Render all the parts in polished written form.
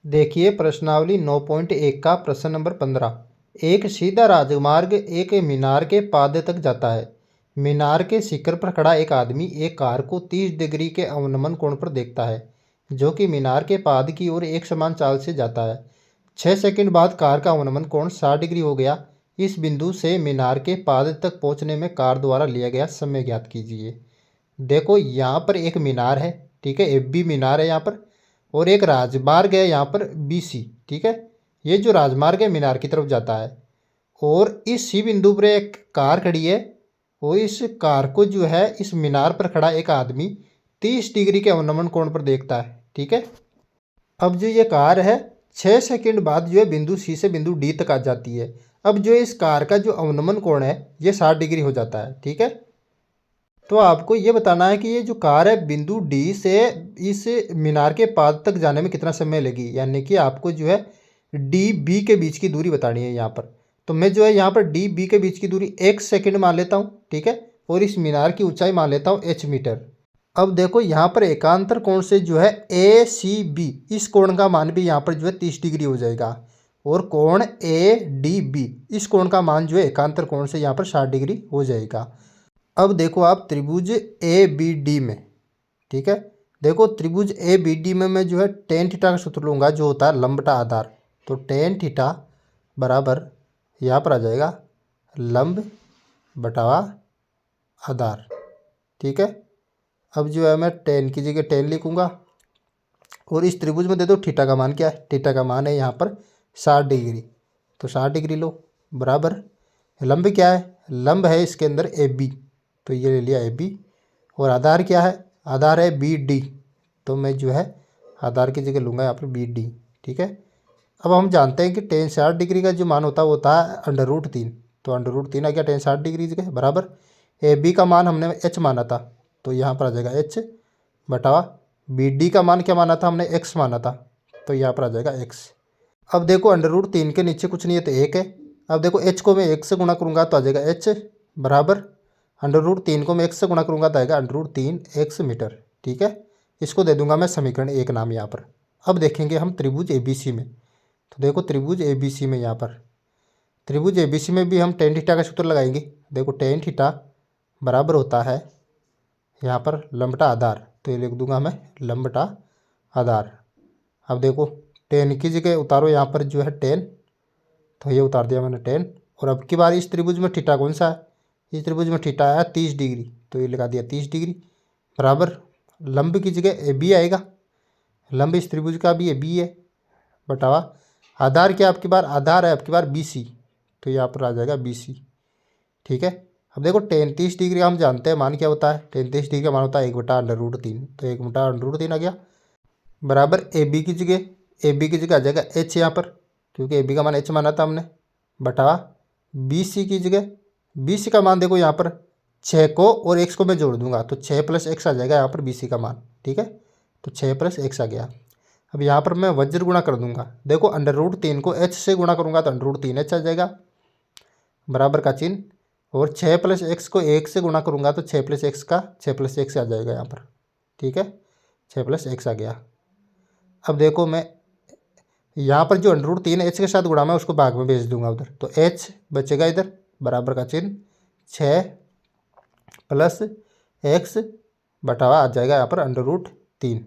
देखिए प्रश्नावली 9.1 का प्रश्न नंबर 15। एक सीधा राजमार्ग एक मीनार के पाद तक जाता है। मीनार के शिखर पर खड़ा एक आदमी एक कार को 30 डिग्री के अवनमन कोण पर देखता है, जो कि मीनार के पाद की ओर एक समान चाल से जाता है। 6 सेकंड बाद कार का अवनमन कोण 60 डिग्री हो गया। इस बिंदु से मीनार के पाद तक पहुंचने में कार द्वारा लिया गया समय ज्ञात कीजिए। देखो यहाँ पर एक मीनार है, ठीक है, एफ बी मीनार है यहाँ पर, और एक राजमार्ग है यहाँ पर बी सी, ठीक है। ये जो राजमार्ग है मीनार की तरफ जाता है, और इस सी बिंदु पर एक कार खड़ी है, और इस कार को जो है इस मीनार पर खड़ा एक आदमी 30 डिग्री के अवनमन कोण पर देखता है, ठीक है। अब जो ये कार है 6 सेकंड बाद जो है बिंदु सी से बिंदु डी तक आ जाती है। अब जो इस कार का जो अवनमन कोण है ये 60 डिग्री हो जाता है, ठीक है। तो आपको ये बताना है कि ये जो कार है बिंदु डी से इस मीनार के पाद तक जाने में कितना समय लगी, यानी कि आपको जो है डी बी के बीच की दूरी बतानी है यहाँ पर। तो मैं जो है यहाँ पर डी बी के बीच की दूरी 1 सेकंड मान लेता हूँ, ठीक है, और इस मीनार की ऊंचाई मान लेता हूँ h मीटर। अब देखो यहाँ पर एकांतर कोण से जो है ए सी बी, इस कोण का मान भी यहाँ पर जो है 30 डिग्री हो जाएगा, और कोण ए डी बी, इस कोण का मान जो है एकांतर कोण से यहाँ पर 60 डिग्री हो जाएगा। अब देखो आप त्रिभुज ए बी डी में, ठीक है, देखो त्रिभुज ए बी डी में मैं जो है टेन थीटा का सूत्र लूँगा जो होता है लंब बटा आधार। तो टेन थीटा बराबर यहाँ पर आ जाएगा लंब बटा आधार, ठीक है। अब जो है मैं टेन की जगह टेन लिखूँगा, और इस त्रिभुज में दे दो थीटा का मान क्या है, थीटा का मान है यहाँ पर 60 डिग्री। तो 60 डिग्री लो, बराबर लंब क्या है, लंब है इसके अंदर ए बी, तो ये ले लिया ए बी, और आधार क्या है, आधार है बी डी, तो मैं जो है आधार की जगह लूँगा यहाँ पर बी डी, ठीक है। अब हम जानते हैं कि टेन 60 डिग्री का जो मान होता है वो होता है √3, तो √3 आ गया टेन 60 डिग्री जगह, बराबर ए बी का मान हमने एच माना था, तो यहाँ पर आ जाएगा एच बटा बी डी का मान क्या माना था हमने, एक्स माना था, तो यहाँ पर आ जाएगा एक्स। अब देखो √3 के नीचे कुछ नहीं है तो एक है। अब देखो एच को मैं एक से गुणा करूँगा तो आ जाएगा एच बराबर √3 को मैं एक से गुणा करूँगा तो आएगा √3 एक्स मीटर, ठीक है। इसको दे दूंगा मैं समीकरण 1 नाम यहाँ पर। अब देखेंगे हम त्रिभुज ए बी सी में, तो देखो त्रिभुज ए बी सी में यहाँ पर त्रिभुज ए बी सी में भी हम टेन थीटा का सूत्र लगाएंगे। देखो टेन थीटा बराबर होता है यहाँ पर लंब बटा आधार, तो ये लिख दूंगा मैं लंब बटा आधार। अब देखो टेन की जगह उतारो यहाँ पर जो है टेन, तो ये उतार दिया मैंने टेन, और अब की बार इस त्रिभुज में थीटा कौन सा है, इस त्रिभुज में थीटा आया 30 डिग्री, तो ये लगा दिया 30 डिग्री, बराबर लंब की जगह ए बी आएगा, लंब इस त्रिभुज का भी ए बी है, बटावा आधार क्या आपकी बार, आधार है आपकी बार बी सी, तो यहाँ पर आ जाएगा बी सी, ठीक है। अब देखो टेन 30 डिग्री हम जानते हैं मान क्या होता है, टेन 30 डिग्री का मान होता है 1/√3, तो 1/√3 आ गया, बराबर ए बी की जगह आ जाएगा एच यहाँ पर, क्योंकि ए बी का मान एच माना था हमने, बटा बी सी की जगह, बी सी का मान देखो यहाँ पर 6 को और एक्स को मैं जोड़ दूंगा तो 6 + x आ जाएगा यहाँ पर बी सी का मान, ठीक है। तो 6 + x आ गया। अब यहाँ पर मैं वज्र गुणा कर दूंगा, देखो √3 को h से गुणा करूंगा तो √3h आ जाएगा, बराबर का चिन्ह, और 6 + x को 1 से गुणा करूंगा तो 6 + x का 6 + x आ जाएगा यहाँ पर, ठीक है, 6 + x आ गया। अब देखो मैं यहाँ पर जो √3 h के साथ गुणा मैं उसको भाग में भेज दूंगा उधर, तो h बचेगा इधर, बराबर का चिन्ह 6 + x बटावा आ जाएगा यहाँ पर √3,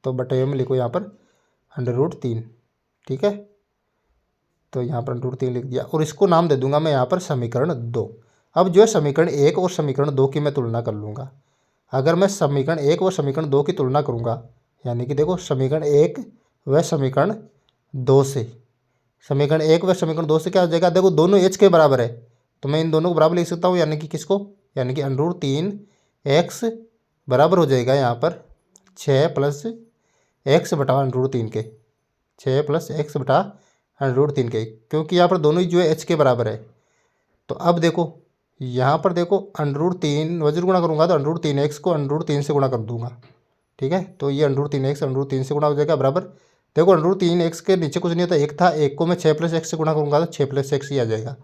तो बटे में लिखो यहाँ पर √3, ठीक है। तो यहाँ पर √3 लिख दिया, और इसको नाम दे दूंगा मैं यहाँ पर समीकरण 2। अब जो है समीकरण 1 और समीकरण 2 की मैं तुलना कर लूँगा। अगर मैं समीकरण 1 और समीकरण 2 की तुलना करूँगा, यानी कि देखो समीकरण 1 व समीकरण 2 से, समीकरण 1 व समीकरण 2 से क्या हो जाएगा, देखो दोनों h के बराबर है, तो मैं इन दोनों को बराबर लिख सकता हूँ, यानी कि किसको, यानी कि √3x बराबर हो जाएगा यहाँ पर 6 + x बटा √3 के, 6 + x बटा √3 के, क्योंकि यहाँ पर दोनों ही जो है h के बराबर है। तो अब देखो यहाँ पर देखो √3 वज्र गुणा करूँगा तो √3x को √3 से गुणा कर दूंगा, ठीक है। तो ये √3x √3 से गुणा हो जाएगा, बराबर देखो √3x के नीचे कुछ नहीं होता, एक था, एक को मैं 6 + x से गुणा करूँगा तो 6 + x ही आ जाएगा,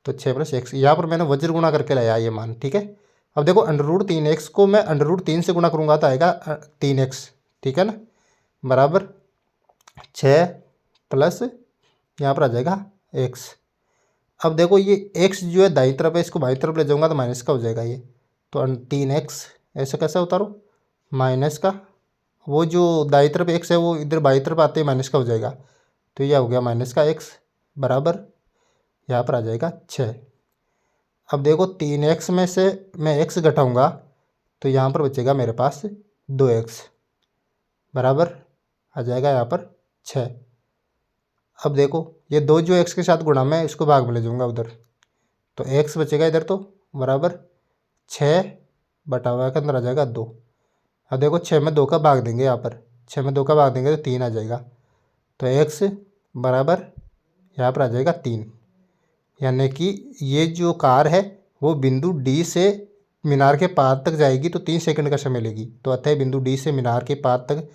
तो 6 + x यहाँ पर मैंने वज्र गुणा करके लाया ये मान, ठीक है। अब देखो √3x को मैं √3 से गुणा करूँगा तो आएगा 3x, ठीक है ना, बराबर 6 प्लस यहाँ पर आ जाएगा x। अब देखो ये x जो है दाईं तरफ है, इसको बाईं तरफ ले जाऊंगा तो माइनस का हो जाएगा ये, तो 3x ऐसे कैसे उतारो माइनस का, वो जो दाईं तरफ x है वो इधर बाईं तरफ आते ही माइनस का हो जाएगा, तो ये हो गया माइनस का x बराबर यहाँ पर आ जाएगा 6। अब देखो 3x में से मैं x घटाऊंगा तो यहाँ पर बचेगा मेरे पास 2x बराबर आ जाएगा यहाँ पर 6। अब देखो ये 2 जो x के साथ गुणा में इसको भाग में ले जाऊंगा उधर, तो x बचेगा इधर तो बराबर 6 बटा हुआ के अंदर आ जाएगा 2। अब देखो 6 में 2 का भाग देंगे, यहाँ पर 6 में 2 का भाग देंगे तो 3 आ जाएगा, तो x बराबर यहाँ पर आ जाएगा 3। यानी कि ये जो कार है वो बिंदु डी से मीनार के पार तक जाएगी तो 3 सेकंड का समय लेगी, तो अतः बिंदु डी से मीनार के पार तक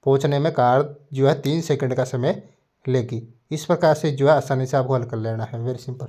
पहुंचने में कार जो है 3 सेकंड का समय लेगी। इस प्रकार से जो है आसानी से आपको हल कर लेना है, वेरी सिंपल।